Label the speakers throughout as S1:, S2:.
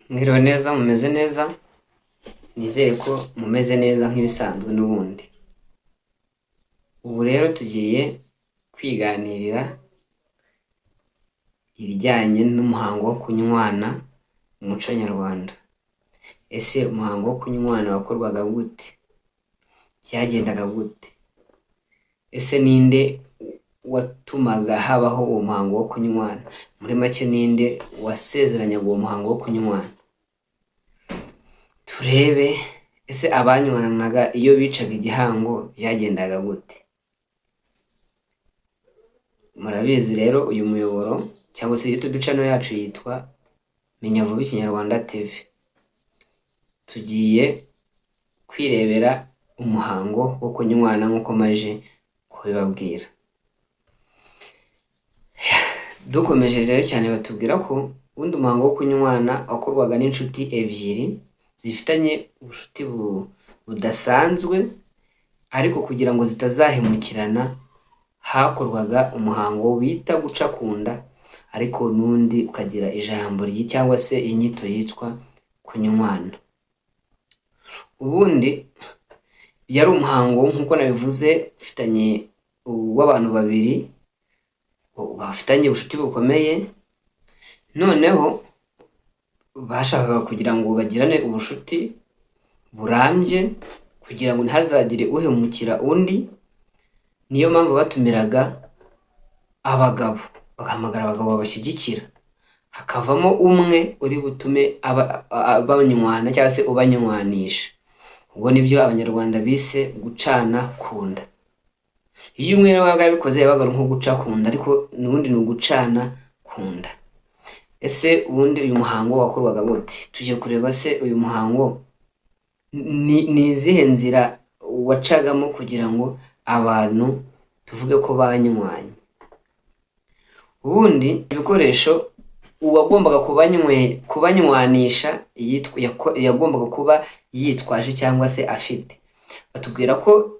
S1: Mwiriwe neza, mumeze neza, nizere ko mumeze neza nk'ibisanzwe n'ubundi. Ubu rero tugiye kwiganirira ibijyanye n'umuhango wo kunywana mu muco nyarwanda. Ese umuhango wo kunywana wakorwaga gute? Byagendaga gute? Ese ninde watumaga habaho uwo muhango wo kunywana? Muri make ninde wasezeranyaga uwo muhango wo kunywana? Turebe ese abanywanaga iyo bicaga igihango byagendaga gute. Murabizi rero uyu muyoboro cyangwa se YouTube channel yacu yitwa Menya Vuba Ikinyarwanda TV. Tugiye kwirebera umuhango wo kunywana nk'uko maje kubibabwira. Dukomeje rero cyane batubwira ko ubundi umuhango wo kunywana wakorwaga n'inshuti ebyiri zifitanye ubushuti budasanzwe, ariko kugira ngo zitazahemukirana hakorwaga umuhango bita guca kunda, ariko n'undi ukagira ijambo cyangwa se inyito yitwa kunywana. Ubundi yari umuhango nk'uko nabivuze ufitanye w'abantu babiri bafitanye ubushuti bukomeye, noneho bashakaga kugira ngo bagirane ubushuti burambye kugira ngo ntihazagire uhemukira undi. Niyo mpamvu batumiraga abagabo, bagahamagara abagabo babashyigikira, hakavamo umwe uri butume abanywana cyangwa se ubanywanisha. Ubwo nibyo abanyarwanda bise gucana kunda. Iyo umwe yabaga yabikoze yabaga nko guca kunda, ariko n'ubundi ni ugucana kunda. Ese ubundi uyu muhango wakorwaga gute? Tujye kureba se uyu muhango ni izihe nzira wacagamo kugira ngo abantu tuvuge ko banywanye. Ubundi ibikoresho uwagombaga kubanywanisha yagombaga kuba yitwaje cyangwa se afite. Batubwira ko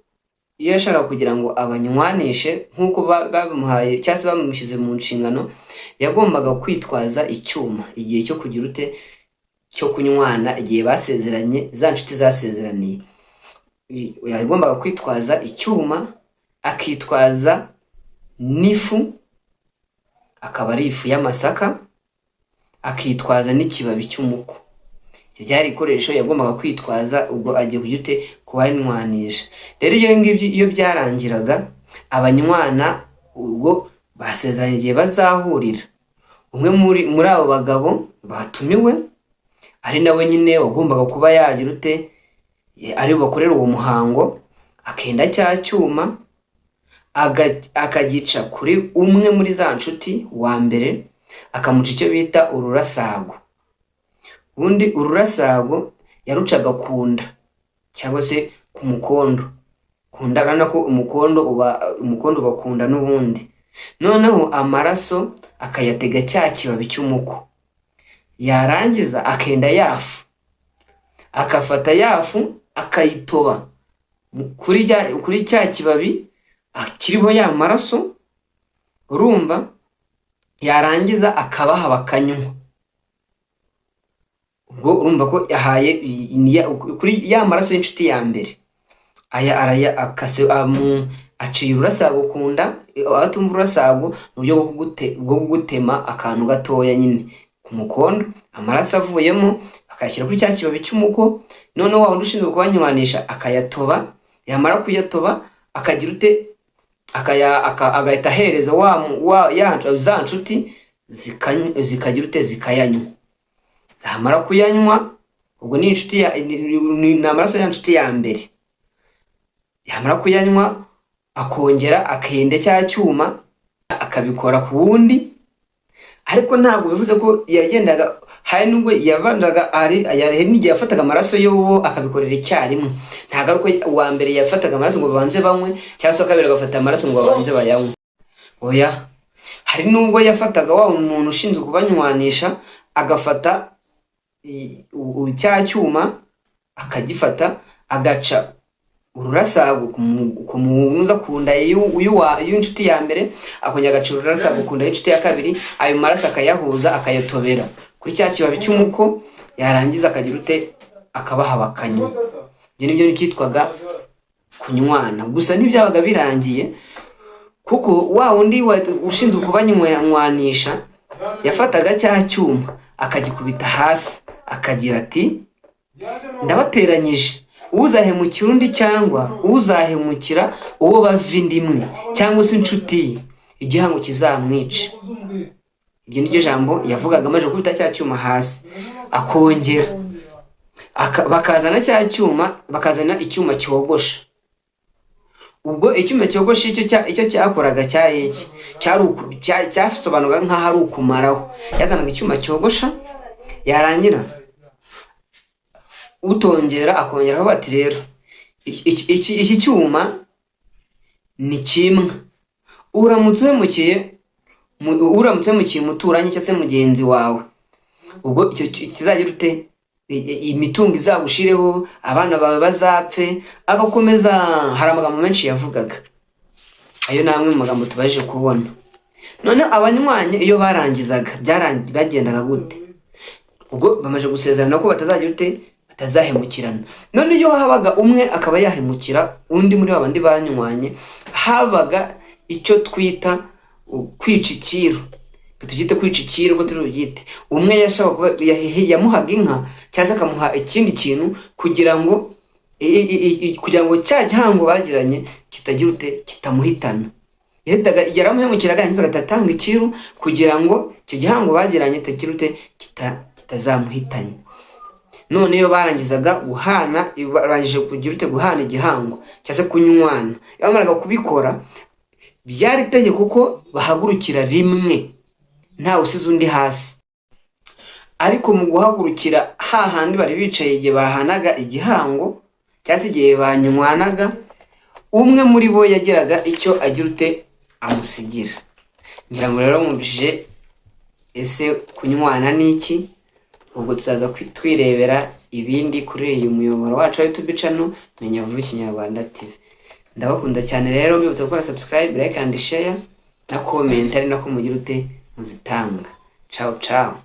S1: iyo yashaka kugira ngo abanywanishe nk'uko babimuhaye cyangwa se bamushyize mu nshingano, yagombaga kwitwaza icyuma igihe cyo kugira ute cyo kunywana, igihe basezeranye, za nshuti zasezeraniye. Yagombaga kwitwaza icyuma, akitwaza n'ifu, akaba ari ifu y'amasaka, akitwaza n'ikibabi cy'umuko. Ibyo byari ibikoresho yagombaga kwitwaza ubwo agiye kujya ute kubanywanisha. Rero iyo byarangiraga, abanywana ubwo basezeranye igihe bazahurira. Umwe muri abo bagabo batumiwe ari nawe nyine wagombaga kuba yagira ute ari bakorera uwo muhango, akenda cya cyuma akagica kuri umwe muri za nshuti wa mbere, akamuca icyo bita ururasago. Ubundi ururasago yarucaga kunda cyangwa se ku mukondo. Kunda rana ko umukondo bakunda n'ubundi. Noneho amaraso akayatega cya kibabi cy'umuko. Yarangiza akenda yafu, akafata yafu akayitoba kuri cya kibabi akiriho ya maraso, urumva, yarangiza akabaha bakanywa. Ubwo urumva ko yahaye kuri ya maraso y'inshuti ya mbere. Aya akase aciye ururasago kunda. Abatumva ururasago n'uburyo bwo gutema akantu gatoya nyine ku mukondo, amaraso avuyemo akayashyira kuri cya kibabi cy'umuko. Noneho wa wundi ushinzwe kubanywanisha akayatoba, yamara kuyatoba akagira ute agahita ahereza za nshuti zikagira ute zikayanywa. Zamara kuyanywa, ubwo ni inshuti ni amaraso ya nshuti ya mbere. Yamara kuyanywa akongera akenda cya cyuma akabikora ku wundi, ariko ntabwo bivuze ko yagendaga. Hari nubwo yabandaga hari n'igihe yafataga amaraso y'uwo akabikorera icyarimwe. Ntabwo ari uko uwa mbere yafataga amaraso ngo babanze banywe, cyangwa se kabiri agafata amaraso ngo babanze bayanywe. Oya, hari nubwo yafataga wa umuntu ushinzwe kubanywanisha agafata cya cyuma akagifata agaca ururasago kumuza kunda y'inshuti ya mbere, akongera agaca ururasago kunda y'inshuti ya kabiri. Ayo maraso akayahuza akayatobera kuri cya kibabi cy'umuko, yarangiza akagira ute akabaha bakanywa. Ibyo nibyo cyitwaga kunywana. Gusa ntibyabaga birangiye kuko wa undi ushinzwe kubanywanisha yafataga cya cyuma akagikubita hasi akagira ati ndabateranyije, uzahemukira undi cyangwa uzahemukira uwo bava indimwe cyangwa se inshuti ye, igihango kizamwica. Iryo niryo jambo yavugaga amaze gukubita cya cyuma hasi. Akongera bakazana cya cyuma, bakazana icyuma cyogosha. Ubwo icyuma cyogosha icyo cyakoraga cyasobanuraga nk'aho ari ukumaraho. Yazanaga icyuma cyogosha, yarangira utongera akongera avuga ati rero iki cyuma ni kimwe, uramutse uhemukiye umuturanyi cyangwa se mugenzi wawe, ubwo icyo kizagira ute imitungo izagushireho, abana bawe bazapfe. Agakomeza hari amagambo menshi yavugaga. Ayo ni amwe mu magambo tubaje kubona. None abanywanye iyo barangizaga bagendaga gute? Ubwo bamaze gusezerana ko batazagira ute batazahemukirana. None iyo habaga umwe akaba yahemukira undi muri babandi banywanye, habaga icyo twita kwica ikiru. Tugite kwica ikiru ko turi byite. Umwe yashaka kuba yamuhaga inka cyangwa akamuha ikindi kintu kugira ngo cya gihango bagiranye kitagira ute kitamuhitana. Yaramuhemukiraga yangiza agatanga ikiru kugira ngo icyo gihango bagiranye kitagira ute kitazamuhitanye. None iyo barangizaga barangije kugira ute guhana igihango cyangwa se kunywana, bamaraga kubikora byari itegeko kuko bahagurukira rimwe nta usize undi hasi. Ariko mu guhagurukira hahandi bari bicaye igihe bahanaga igihango cyangwa se igihe banywanaga, umwe muri bo yagiraga icyo agira ute amusigira. Ngira ngo rero mwumvishije ese kunywana ni iki? Ubwo tuzaza twirebera ibindi kuri uyu muyoboro wacu wa YouTube channel Menya Vuba Ikinyarwanda TV. Ndabakunda cyane rero, mbibutsa gukora subscribe, like and share na comment ari nako mugira ute muzitanga. Ciao ciao.